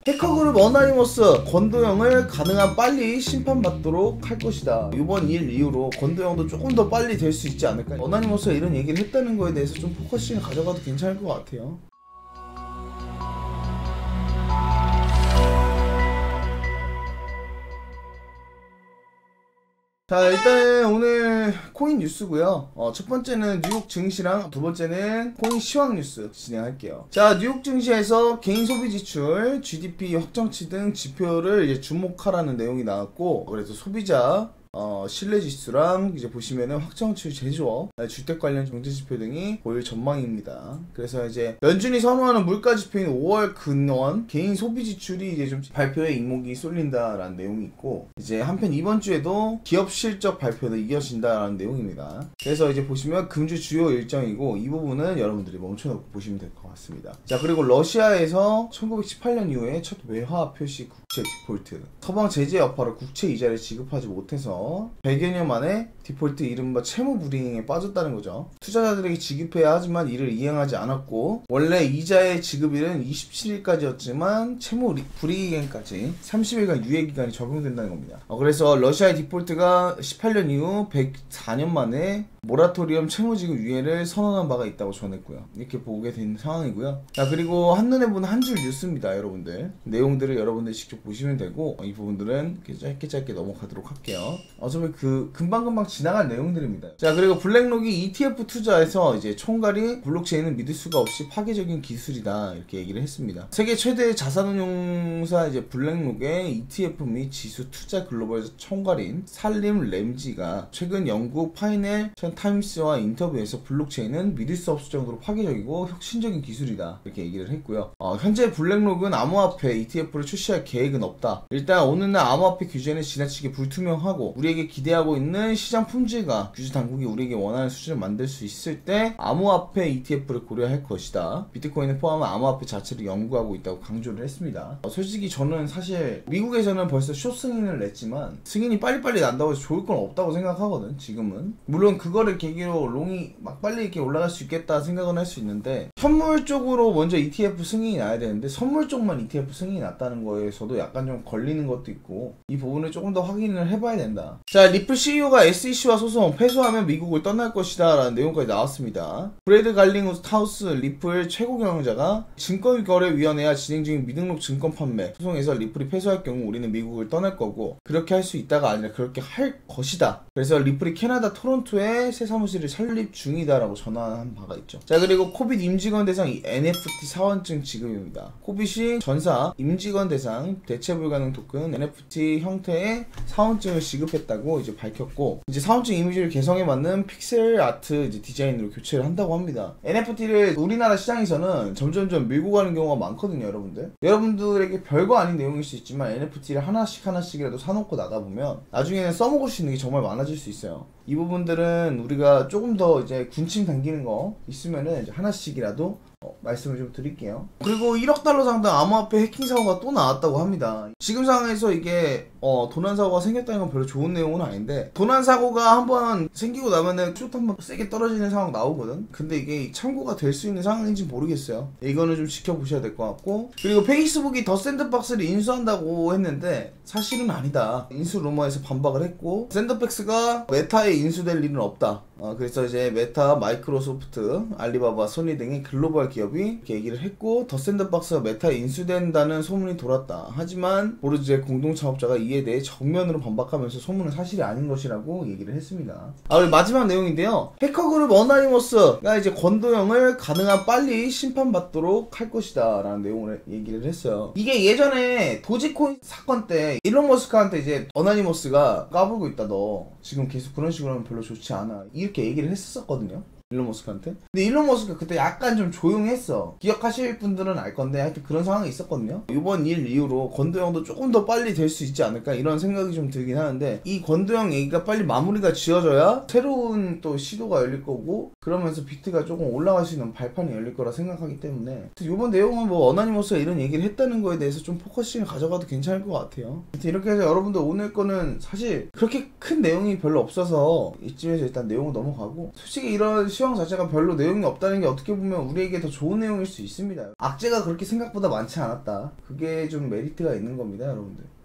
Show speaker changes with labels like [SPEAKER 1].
[SPEAKER 1] 해커그룹 어나니머스 권도영을 가능한 빨리 심판받도록 할 것이다. 이번 일 이후로 권도영도 조금 더 빨리 될 수 있지 않을까. 어나니머스가 이런 얘기를 했다는 거에 대해서 좀 포커싱을 가져가도 괜찮을 것 같아요. 자, 일단은 오늘 코인 뉴스고요. 첫 번째는 뉴욕 증시랑 두 번째는 코인 시황 뉴스 진행할게요. 자, 뉴욕 증시에서 개인 소비 지출, GDP 확정치 등 지표를 이제 주목하라는 내용이 나왔고, 그래서 소비자 신뢰지수랑 이제 보시면은 확정치 제조업, 주택 관련 경제지표 등이 보일 전망입니다. 그래서 이제 연준이 선호하는 물가지표인 5월 근원 개인 소비지출이 이제 좀 발표에 이목이 쏠린다라는 내용이 있고, 이제 한편 이번 주에도 기업 실적 발표도 이어진다라는 내용입니다. 그래서 이제 보시면 금주 주요 일정이고 이 부분은 여러분들이 멈춰놓고 보시면 될 것 같습니다. 자, 그리고 러시아에서 1918년 이후에 첫 외화 표시 국채 디폴트, 서방 제재 여파로 국채 이자를 지급하지 못해서 100여 년 만에 디폴트, 이른바 채무 불이행에 빠졌다는 거죠. 투자자들에게 지급해야 하지만 이를 이행하지 않았고, 원래 이자의 지급일은 27일까지였지만 채무 불이행까지 30일간 유예기간이 적용된다는 겁니다. 그래서 러시아의 디폴트가 18년 이후 104년 만에 모라토리엄 채무지급 유예를 선언한 바가 있다고 전했고요. 이렇게 보게 된 상황이고요. 자, 그리고 한눈에 보는 한 줄 뉴스입니다. 여러분들 내용들을 여러분들 직접 보시면 되고, 이 부분들은 이렇게 짧게 넘어가도록 할게요. 어차피 금방금방 지나갈 내용들입니다. 자, 그리고 블랙록이 ETF 투자에서 이제 총괄이 블록체인은 믿을 수가 없이 파괴적인 기술이다, 이렇게 얘기를 했습니다. 세계 최대 자산운용사 이제 블랙록의 ETF 및 지수 투자 글로벌 총괄인 살림 램지가 최근 영국 파이넬 타임스와 인터뷰에서 블록체인은 믿을 수 없을 정도로 파괴적이고 혁신적인 기술이다, 이렇게 얘기를 했고요. 현재 블랙록은 암호화폐 ETF를 출시할 계획은 없다. 일단 오늘날 암호화폐 규제는 지나치게 불투명하고 우리에게 기대하고 있는 시장 품질과 규제 당국이 우리에게 원하는 수준을 만들 수 있을 때 암호화폐 ETF를 고려할 것이다. 비트코인을 포함한 암호화폐 자체를 연구하고 있다고 강조를 했습니다. 솔직히 저는 사실 미국에서는 벌써 숏 승인을 냈지만 승인이 빨리빨리 난다고 해서 좋을 건 없다고 생각하거든, 지금은. 물론 그거를 계기로 롱이 막 빨리 이렇게 올라갈 수 있겠다 생각은 할 수 있는데, 선물 쪽으로 먼저 ETF 승인이 나야 되는데 선물 쪽만 ETF 승인이 났다는 거에서도 약간 좀 걸리는 것도 있고, 이 부분을 조금 더 확인을 해봐야 된다. 자, 리플 CEO가 SEC와 소송 패소하면 미국을 떠날 것이다 라는 내용까지 나왔습니다. 브래드 갈링하우스 리플 최고 경영자가 증권거래위원회와 진행 중인 미등록 증권 판매 소송에서 리플이 패소할 경우 우리는 미국을 떠날 거고, 그렇게 할 수 있다가 아니라 그렇게 할 것이다. 그래서 리플이 캐나다 토론토에 새 사무실을 설립 중이다라고 전화한 바가 있죠. 자, 그리고 코빗 임직원 대상 NFT 사원증 지급입니다. 코빗이 전사 임직원 대상 대체 불가능 토큰 NFT 형태의 사원증을 지급했다고 이제 밝혔고, 이제 사원증 이미지를 개성에 맞는 픽셀 아트 이제 디자인으로 교체를 한다고 합니다. NFT를 우리나라 시장에서는 점점점 밀고 가는 경우가 많거든요, 여러분들. 여러분들에게 별거 아닌 내용일 수 있지만 NFT를 하나씩이라도 사놓고 나가보면 나중에는 써먹을 수 있는 게 정말 많아질 수 있어요. 이 부분들은 우리가 조금 더 이제 군침 당기는 거 있으면은 이제 하나씩이라도 말씀을 좀 드릴게요. 그리고 1억 달러 상당 암호화폐 해킹 사고가 또 나왔다고 합니다. 지금 상황에서 이게 도난 사고가 생겼다는 건 별로 좋은 내용은 아닌데, 도난 사고가 한번 생기고 나면은 쭉 한번 세게 떨어지는 상황 나오거든. 근데 이게 참고가 될 수 있는 상황인지 모르겠어요. 이거는 좀 지켜보셔야 될 것 같고, 그리고 페이스북이 더 샌드박스를 인수한다고 했는데 사실은 아니다. 인수 루머에서 반박을 했고, 샌드박스가 메타에 인수될 일은 없다. 그래서 이제 메타, 마이크로소프트, 알리바바, 소니 등의 글로벌 기업이 이렇게 얘기를 했고, 더 샌드박스가 메타에 인수된다는 소문이 돌았다. 하지만 보르즈의 공동 창업자가 이에 대해 정면으로 반박하면서 소문은 사실이 아닌 것이라고 얘기를 했습니다. 그리고 마지막 내용인데요. 해커그룹 어나니머스가 이제 권도영을 가능한 빨리 심판받도록 할 것이다 라는 내용을 얘기를 했어요. 이게 예전에 도지코인 사건 때 일론 머스크한테 이제 어나니머스가 까불고 있다, 너 지금 계속 그런 식으로 하면 별로 좋지 않아, 이렇게 얘기를 했었거든요, 일론 머스크한테. 근데 일론 머스크가 그때 약간 좀 조용했어. 기억하실 분들은 알 건데 하여튼 그런 상황이 있었거든요. 이번 일 이후로 권도영도 조금 더 빨리 될 수 있지 않을까, 이런 생각이 좀 들긴 하는데, 이 권도영 얘기가 빨리 마무리가 지어져야 새로운 또 시도가 열릴 거고, 그러면서 비트가 조금 올라갈 수 있는 발판이 열릴 거라 생각하기 때문에, 이번 내용은 뭐 어나니머스가 이런 얘기를 했다는 거에 대해서 좀 포커싱을 가져가도 괜찮을 것 같아요. 이렇게 해서 여러분들 오늘 거는 사실 그렇게 큰 내용이 별로 없어서 이쯤에서 일단 내용을 넘어가고, 솔직히 이런 시황 시황 자체가 별로 내용이 없다는 게 어떻게 보면 우리에게 더 좋은 내용일 수 있습니다. 악재가 그렇게 생각보다 많지 않았다. 그게 좀 메리트가 있는 겁니다, 여러분들.